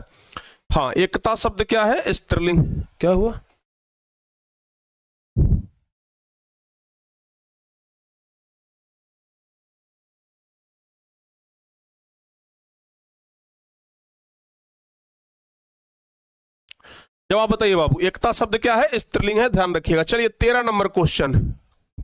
हाँ, एकता शब्द क्या है? स्त्रीलिंग। क्या हुआ? जवाब बताइए बाबू। एकता शब्द क्या है? स्त्रीलिंग है, ध्यान रखिएगा। चलिए 13 नंबर क्वेश्चन,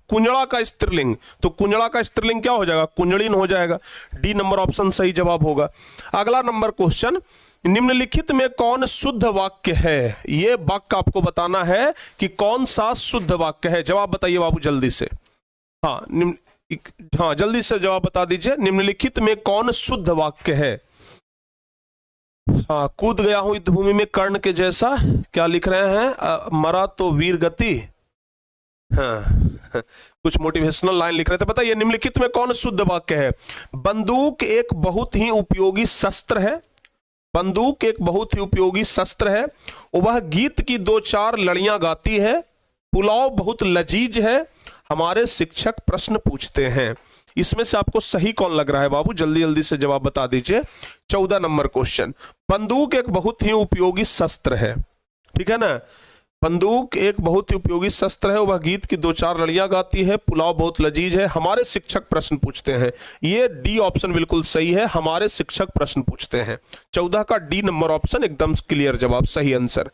कुंजड़ा का स्त्रीलिंग, तो कुंजड़ा का स्त्रीलिंग क्या हो जाएगा? कुंजड़िन हो जाएगा। डी नंबर ऑप्शन सही जवाब होगा। अगला नंबर क्वेश्चन, निम्नलिखित में कौन शुद्ध वाक्य है? यह वाक्य आपको बताना है कि कौन सा शुद्ध वाक्य है। जवाब बताइए बाबू जल्दी से। हाँ हाँ, जल्दी से जवाब बता दीजिए। निम्नलिखित में कौन शुद्ध वाक्य है? हाँ, कूद गया हूं युद्ध भूमि में कर्ण के जैसा, क्या लिख रहे हैं? मरा तो वीर गति। हाँ कुछ मोटिवेशनल लाइन लिख रहे थे। बताइए निम्नलिखित में कौन शुद्ध वाक्य है? बंदूक एक बहुत ही उपयोगी शस्त्र है। बंदूक एक बहुत ही उपयोगी शस्त्र है। वह गीत की 2-4 लड़ियां गाती है। पुलाव बहुत लजीज है। हमारे शिक्षक प्रश्न पूछते हैं। इसमें से आपको सही कौन लग रहा है बाबू? जल्दी जल्दी से जवाब बता दीजिए। 14 नंबर क्वेश्चन, बंदूक एक बहुत ही उपयोगी शस्त्र है, ठीक है ना। बंदूक एक बहुत ही उपयोगी शस्त्र है। वह गीत की 2-4 लड़ियां गाती है। पुलाव बहुत लजीज है। हमारे शिक्षक प्रश्न पूछते हैं। ये डी ऑप्शन बिल्कुल सही है, हमारे शिक्षक प्रश्न पूछते हैं। 14 का डी नंबर ऑप्शन एकदम क्लियर जवाब, सही आंसर।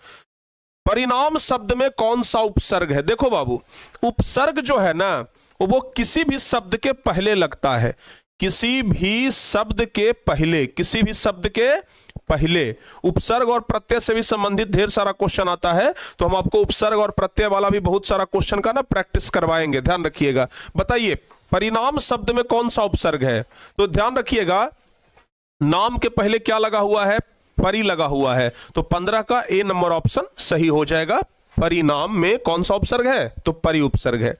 परिणाम शब्द में कौन सा उपसर्ग है? देखो बाबू, उपसर्ग जो है ना वो किसी भी शब्द के पहले लगता है। किसी भी शब्द के पहले, किसी भी शब्द के पहले उपसर्ग और प्रत्यय से भी संबंधित ढेर सारा क्वेश्चन आता है, तो हम आपको उपसर्ग और प्रत्यय वाला भी बहुत सारा क्वेश्चन का ना प्रैक्टिस करवाएंगे, ध्यान रखिएगा। बताइए परिणाम शब्द में कौन सा उपसर्ग है? तो ध्यान रखिएगा, नाम के पहले क्या लगा हुआ है? परि लगा हुआ है। तो 15 का ए नंबर ऑप्शन सही हो जाएगा। परिणाम में कौन सा उपसर्ग है? तो परि उपसर्ग है।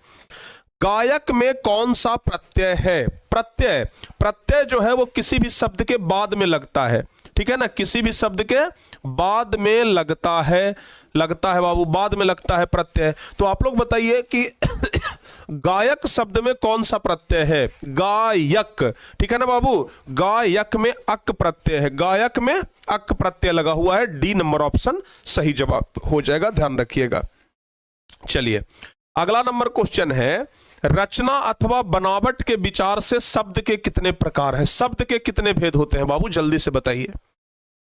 गायक में कौन सा प्रत्यय है? प्रत्यय, प्रत्यय जो है वो किसी भी शब्द के बाद में लगता है, ठीक है ना। किसी भी शब्द के बाद में लगता है, लगता है बाबू, बाद में लगता है प्रत्यय। तो आप लोग बताइए कि गायक शब्द में कौन सा प्रत्यय है? गायक, ठीक है ना बाबू। गायक में अक प्रत्यय है। गायक में अक प्रत्यय लगा हुआ है। डी नंबर ऑप्शन सही जवाब हो जाएगा, ध्यान रखिएगा। चलिए अगला नंबर क्वेश्चन है, रचना अथवा बनावट के विचार से शब्द के कितने प्रकार हैं? शब्द के कितने भेद होते हैं बाबू? जल्दी से बताइए।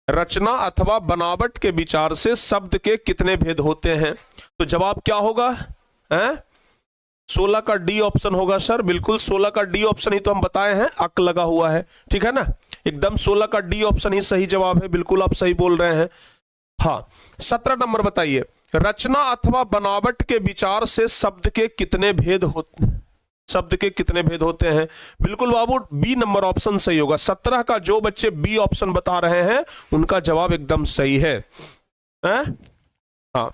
रचना अथवा बनावट के विचार से शब्द के कितने भेद होते हैं? तो जवाब क्या होगा? 16 का डी ऑप्शन होगा सर, बिल्कुल 16 का डी ऑप्शन ही तो हम बताए हैं, अक लगा हुआ है, ठीक है ना। एकदम 16 का डी ऑप्शन ही सही जवाब है, बिल्कुल आप सही बोल रहे हैं। हाँ 17 नंबर बताइए, रचना अथवा बनावट के विचार से शब्द के कितने भेद होते, शब्द के कितने भेद होते हैं? बिल्कुल बाबू बी नंबर ऑप्शन सही होगा। 17 का जो बच्चे बी ऑप्शन बता रहे हैं उनका जवाब एकदम सही है। हाँ,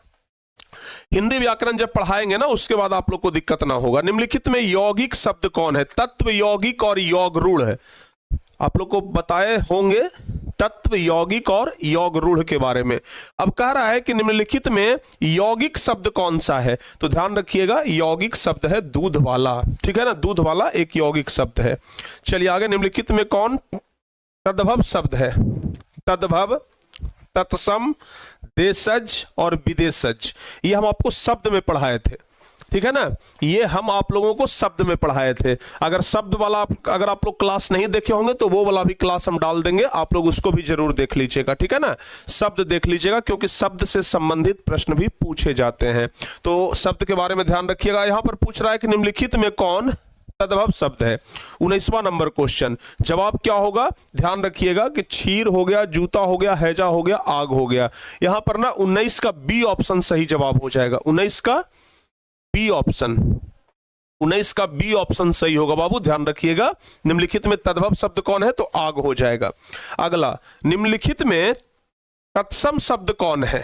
हिंदी व्याकरण जब पढ़ाएंगे ना उसके बाद आप लोग को दिक्कत ना होगा। निम्नलिखित में यौगिक शब्द कौन है? तत्व यौगिक और योग रूढ़ है। आप लोग को बताए होंगे तत्व यौगिक और योग रूढ़ के बारे में। अब कह रहा है कि निम्नलिखित में यौगिक शब्द कौन सा है? तो ध्यान रखिएगा यौगिक शब्द है दूध वाला, ठीक है ना। दूध वाला एक यौगिक शब्द है। चलिए आगे, निम्नलिखित में कौन तद्भव शब्द है? तद्भव, तत्सम, देशज और विदेशज, ये हम आपको शब्द में पढ़ाए थे, ठीक है ना, ये हम आप लोगों को शब्द में पढ़ाए थे। अगर शब्द वाला अगर आप लोग क्लास नहीं देखे होंगे तो वो वाला भी क्लास हम डाल देंगे, आप लोग उसको भी जरूर देख लीजिएगा, ठीक है ना। शब्द देख लीजिएगा क्योंकि शब्द से संबंधित प्रश्न भी पूछे जाते हैं। तो शब्द के बारे में ध्यान रखिएगा। यहां पर पूछ रहा है कि निम्नलिखित में कौन तद्भव शब्द है। 19वां नंबर क्वेश्चन, जवाब क्या होगा, ध्यान रखिएगा कि क्षीर हो गया, जूता हो गया, हैजा हो गया, आग हो गया। यहां पर ना 19 का बी ऑप्शन सही जवाब हो जाएगा। 19 का बी ऑप्शन, 19 का बी ऑप्शन सही होगा बाबू, ध्यान रखिएगा। निम्नलिखित में तद्भव शब्द कौन है, तो आग हो जाएगा। अगला, निम्नलिखित में तत्सम शब्द कौन है,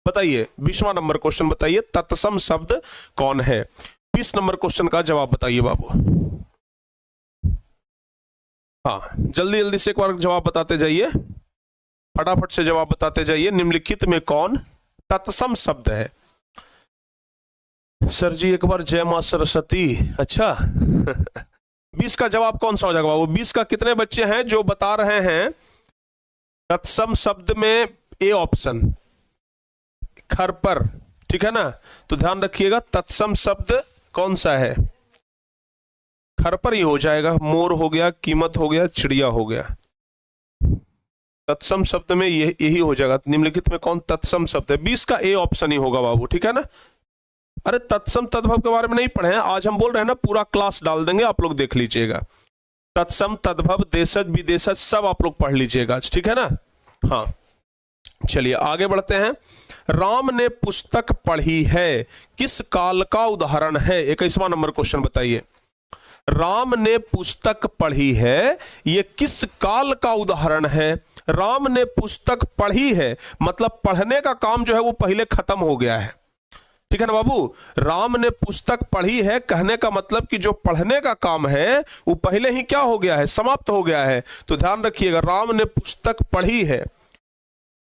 बताइए। 20वां नंबर क्वेश्चन बताइए, तत्सम शब्द कौन है। 20 नंबर क्वेश्चन का जवाब बताइए बाबू। हाँ, जल्दी जल्दी से एक बार जवाब बताते जाइए, फटाफट से जवाब बताते जाइए। निम्नलिखित में कौन तत्सम शब्द है। सर जी एक बार जय मां सरस्वती। अच्छा 20 का जवाब कौन सा हो जाएगा बाबू। 20 का कितने बच्चे हैं जो बता रहे हैं तत्सम शब्द में ए ऑप्शन, खर पर, ठीक है ना। तो ध्यान रखिएगा तत्सम शब्द कौन सा है, खर पर ही हो जाएगा। मोर हो गया, कीमत हो गया, चिड़िया हो गया। तत्सम शब्द में यही हो जाएगा। निम्नलिखित में कौन तत्सम शब्द है, 20 का ए ऑप्शन ही होगा बाबू, ठीक है ना। अरे तत्सम तद्भव के बारे में नहीं पढ़े हैं, आज हम बोल रहे हैं ना, पूरा क्लास डाल देंगे, आप लोग देख लीजिएगा। तत्सम तद्भव देशज विदेशज सब आप लोग पढ़ लीजिएगा, ठीक है ना। हाँ चलिए आगे बढ़ते हैं। राम ने पुस्तक पढ़ी है, किस काल का उदाहरण है। 21वां नंबर क्वेश्चन बताइए। राम ने पुस्तक पढ़ी है, ये किस काल का उदाहरण है। राम ने पुस्तक पढ़ी है मतलब पढ़ने का काम जो है वो पहले खत्म हो गया है, ठीक है ना बाबू। राम ने पुस्तक पढ़ी है कहने का मतलब कि जो पढ़ने का काम है वो पहले ही क्या हो गया है, समाप्त हो गया है। तो ध्यान रखिएगा, राम ने पुस्तक पढ़ी है,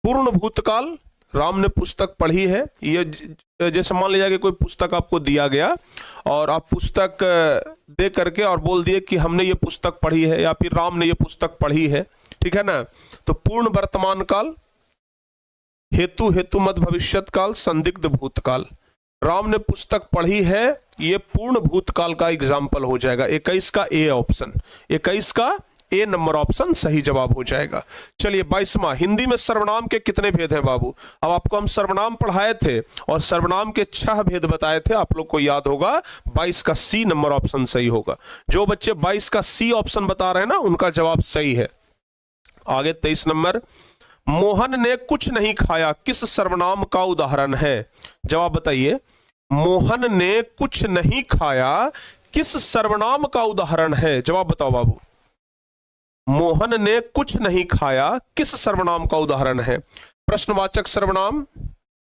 पूर्ण भूतकाल, राम ने पुस्तक पढ़ी है। ये जैसे मान लीजिए कि कोई पुस्तक आपको दिया गया और आप पुस्तक दे करके और बोल दिए कि हमने ये पुस्तक पढ़ी है या फिर राम ने ये पुस्तक पढ़ी है, ठीक है ना। तो पूर्ण वर्तमान काल, हेतु हेतु मत भविष्यत काल, संदिग्ध भूतकाल। राम ने पुस्तक पढ़ी है, ये पूर्ण भूतकाल का एग्जाम्पल हो जाएगा। 21 का ए ऑप्शन, 21 का ए नंबर ऑप्शन सही जवाब हो जाएगा। चलिए 22वां, हिंदी में सर्वनाम के कितने भेद हैं बाबू। अब आपको हम सर्वनाम पढ़ाए थे और सर्वनाम के 6 भेद बताए थे, आप लोग को याद होगा। 22 का सी नंबर ऑप्शन सही होगा। जो बच्चे 22 का सी ऑप्शन बता रहे हैं ना, उनका जवाब सही है। आगे 23 नंबर, मोहन ने कुछ नहीं खाया किस सर्वनाम का उदाहरण है। जवाब बताइए, मोहन ने कुछ नहीं खाया किस सर्वनाम का उदाहरण है। जवाब बताओ बाबू, मोहन ने कुछ नहीं खाया किस सर्वनाम का उदाहरण है। प्रश्नवाचक सर्वनाम,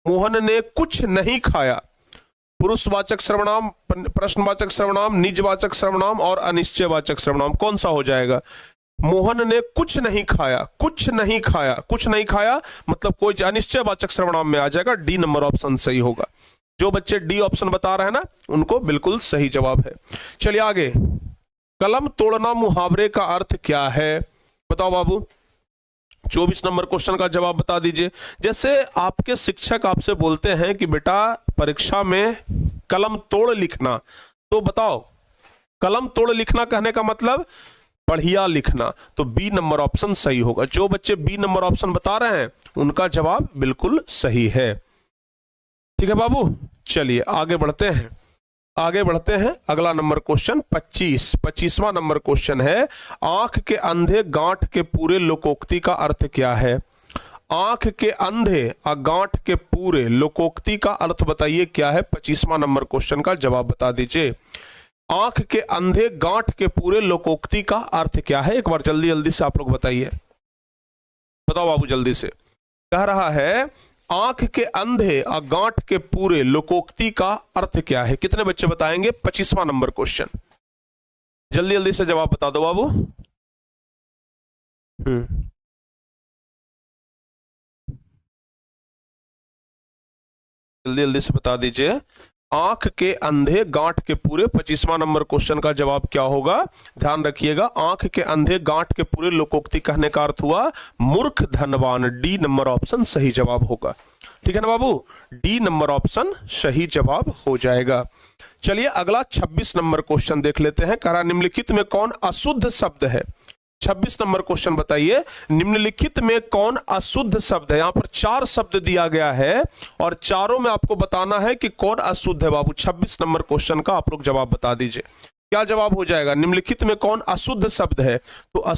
मोहन ने कुछ नहीं खाया, पुरुषवाचक सर्वनाम, प्रश्नवाचक सर्वनाम, निजवाचक सर्वनाम और अनिश्चयवाचक सर्वनाम, कौन सा हो जाएगा। मोहन ने कुछ नहीं खाया, कुछ नहीं खाया, कुछ नहीं खाया मतलब कोई अनिश्चयवाचक सर्वनाम में आ जाएगा। डी नंबर ऑप्शन सही होगा। जो बच्चे डी ऑप्शन बता रहे हैं ना, उनको बिल्कुल सही जवाब है। चलिए आगे, कलम तोड़ना मुहावरे का अर्थ क्या है, बताओ बाबू। 24 नंबर क्वेश्चन का जवाब बता दीजिए। जैसे आपके शिक्षक आपसे बोलते हैं कि बेटा परीक्षा में कलम तोड़ लिखना, तो बताओ कलम तोड़ लिखना कहने का मतलब बढ़िया लिखना, तो बी नंबर ऑप्शन सही होगा। जो बच्चे बी नंबर ऑप्शन बता रहे हैं उनका जवाब बिल्कुल सही है, ठीक है बाबू। चलिए आगे बढ़ते हैं, आगे बढ़ते हैं। अगला नंबर क्वेश्चन 25वां नंबर क्वेश्चन है, आंख के अंधे गांठ के पूरे लोकोक्ति का अर्थ क्या है। आंख के अंधे और गांठ के पूरे लोकोक्ति का अर्थ बताइए क्या है। 25वां नंबर क्वेश्चन का जवाब बता दीजिए। आंख के अंधे गांठ के पूरे लोकोक्ति का अर्थ क्या है, एक बार जल्दी जल्दी से आप लोग बताइए, बताओ बाबू जल्दी से। कह रहा है आंख के अंधे और गांठ के पूरे लोकोक्ति का अर्थ क्या है, कितने बच्चे बताएंगे। 25वां नंबर क्वेश्चन, जल्दी जल्दी से जवाब बता दो बाबू। जल्दी जल्दी से बता दीजिए। आंख के अंधे गांठ के पूरे। 25वां नंबर क्वेश्चन का जवाब क्या होगा, ध्यान रखिएगा। आंख के अंधे गांठ के पूरे लोकोक्ति कहने का अर्थ हुआ मूर्ख धनवान। डी नंबर ऑप्शन सही जवाब होगा। ठीक है ना बाबू, डी नंबर ऑप्शन सही जवाब हो जाएगा। चलिए अगला 26 नंबर क्वेश्चन देख लेते हैं। कह रहा निम्नलिखित में कौन अशुद्ध शब्द है। 26 नंबर क्वेश्चन बताइए, निम्नलिखित में कौन अशुद्ध शब्द है। यहां पर 4 शब्द दिया गया है और चारों में आपको बताना है कि कौन अशुद्ध है। बाबू 26 नंबर क्वेश्चन का आप लोग जवाब बता दीजिए, क्या जवाब हो जाएगा। निम्नलिखित में कौन अशुद्ध शब्द है, तो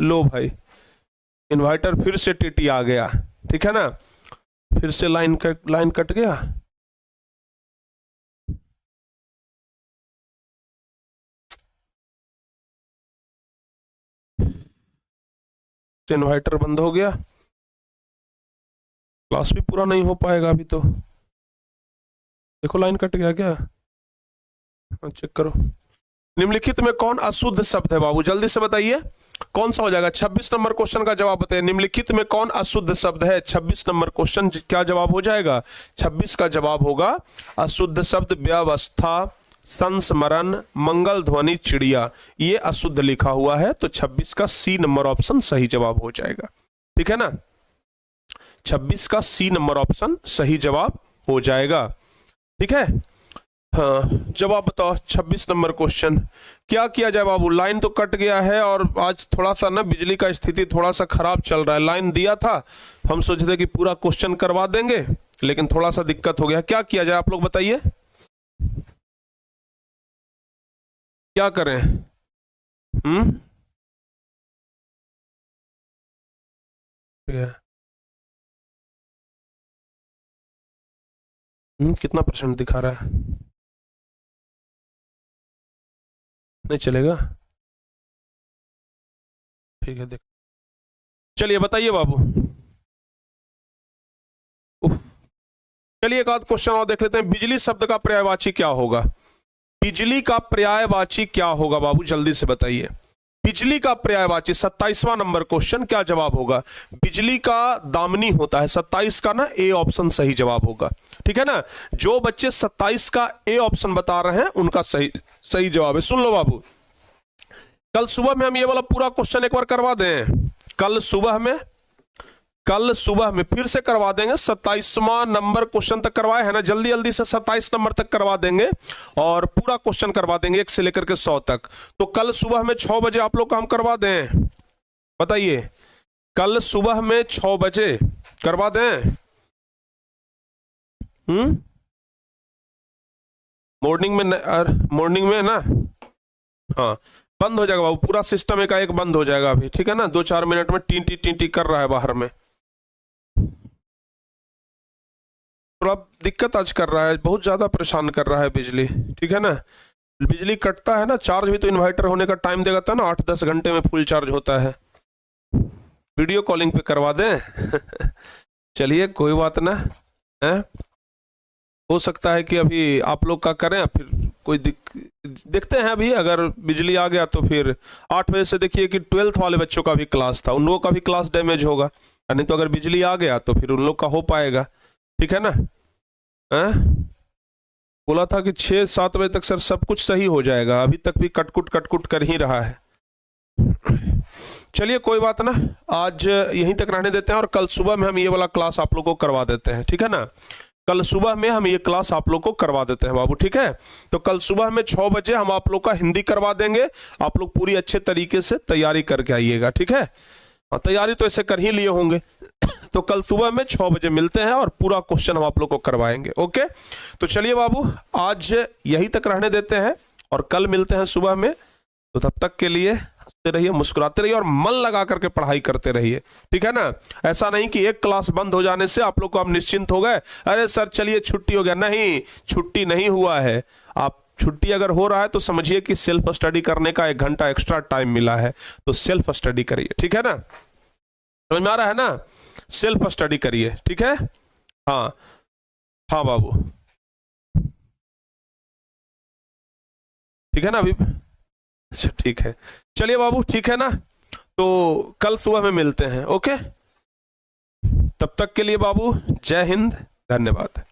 लो भाई इन्वर्टर फिर से टीटी आ गया, ठीक है ना, फिर से लाइन कट गया। इन्वर्टर बंद हो गया, क्लास भी पूरा नहीं हो पाएगा अभी तो। देखो लाइन कट गया क्या, चेक करो। निम्नलिखित में कौन अशुद्ध शब्द है बाबू, जल्दी से बताइए कौन सा हो जाएगा। 26 नंबर क्वेश्चन का जवाब बताइए, निम्नलिखित में कौन अशुद्ध शब्द है। 26 नंबर क्वेश्चन क्या जवाब हो जाएगा, 26 का जवाब होगा अशुद्ध शब्द व्यवस्था, संस्मरण, मंगल ध्वनि, चिड़िया, ये अशुद्ध लिखा हुआ है। तो 26 का सी नंबर ऑप्शन सही जवाब हो जाएगा। ठीक है ना, 26 का सी नंबर ऑप्शन सही जवाब हो जाएगा। ठीक है, हाँ जवाब बताओ। 26 नंबर क्वेश्चन क्या किया जाए बाबू, लाइन तो कट गया है और आज थोड़ा सा ना बिजली का स्थिति थोड़ा सा खराब चल रहा है। लाइन दिया था, हम सोचे थे कि पूरा क्वेश्चन करवा देंगे, लेकिन थोड़ा सा दिक्कत हो गया। क्या किया जाए आप लोग बताइए, क्या करें। कितना परसेंट दिखा रहा है, नहीं चलेगा। ठीक है देख, चलिए बताइए बाबू। चलिए एक आध क्वेश्चन और देख लेते हैं। बिजली शब्द का पर्यायवाची क्या होगा, बिजली का पर्यायवाची क्या होगा बाबू, जल्दी से बताइए। बिजली का पर्यायवाची 27वां नंबर क्वेश्चन क्या जवाब होगा। बिजली का दामनी होता है, 27 का ना ए ऑप्शन सही जवाब होगा। ठीक है ना, जो बच्चे 27 का ए ऑप्शन बता रहे हैं उनका सही जवाब है। सुन लो बाबू, कल सुबह में हम ये वाला पूरा क्वेश्चन एक बार करवा दें। कल सुबह में फिर से करवा देंगे। 27वां नंबर क्वेश्चन तक करवाए हैं ना, जल्दी जल्दी से 27 नंबर तक करवा देंगे और पूरा क्वेश्चन करवा देंगे 1 से लेकर के 100 तक। तो कल सुबह में 6 बजे आप लोग काम करवा दें, बताइए। कल सुबह में 6 बजे करवा दें। मॉर्निंग में ना, हाँ बंद हो जाएगा बाबू, पूरा सिस्टम एक बंद हो जाएगा अभी। ठीक है ना, 2-4 मिनट में टी टी कर रहा है बाहर में, थोड़ा दिक्कत आज कर रहा है, बहुत ज्यादा परेशान कर रहा है बिजली। ठीक है ना, बिजली कटता है ना, चार्ज भी तो इन्वर्टर होने का टाइम देगा था ना, 8-10 घंटे में फुल चार्ज होता है। वीडियो कॉलिंग पे करवा दें चलिए कोई बात ना है, हो सकता है कि अभी आप लोग का करें, फिर कोई देखते हैं। अभी अगर बिजली आ गया तो फिर 8 बजे से देखिए कि 12th वाले बच्चों का भी क्लास था, उन लोगों का भी क्लास डैमेज होगा। नहीं तो अगर बिजली आ गया तो फिर उन लोग का हो पाएगा। ठीक है ना, बोला था कि 6-7 बजे तक सर सब कुछ सही हो जाएगा, अभी तक भी कटकुट कर ही रहा है। चलिए कोई बात ना, आज यहीं तक रहने देते हैं और कल सुबह में हम ये वाला क्लास आप लोग को करवा देते हैं। ठीक है ना, कल सुबह में हम ये क्लास आप लोग को करवा देते हैं बाबू। ठीक है, तो कल सुबह में 6 बजे हम आप लोग का हिंदी करवा देंगे। आप लोग पूरी अच्छे तरीके से तैयारी करके आइएगा। ठीक है, तैयारी तो ऐसे कर ही लिए होंगे तो कल सुबह में 6 बजे मिलते हैं और पूरा क्वेश्चन हम आप लोग को करवाएंगे। ओके, तो चलिए बाबू आज यहीं तक रहने देते हैं और कल मिलते हैं सुबह में। तो तब तक के लिए हंसते रहिए, मुस्कुराते रहिए और मन लगा करके पढ़ाई करते रहिए। ठीक है ना, ऐसा नहीं कि एक क्लास बंद हो जाने से आप लोग को आप निश्चिंत हो गए, अरे सर चलिए छुट्टी हो गया। नहीं, छुट्टी नहीं हुआ है। आप छुट्टी अगर हो रहा है तो समझिए कि सेल्फ स्टडी करने का 1 घंटा एक्स्ट्रा टाइम मिला है, तो सेल्फ स्टडी करिए। ठीक है ना, समझ में आ रहा है ना, सेल्फ स्टडी करिए। ठीक है, हाँ बाबू, ठीक है ना अभी, अच्छा ठीक है, चलिए बाबू ठीक है ना, तो कल सुबह में मिलते हैं। ओके, तब तक के लिए बाबू जय हिंद, धन्यवाद।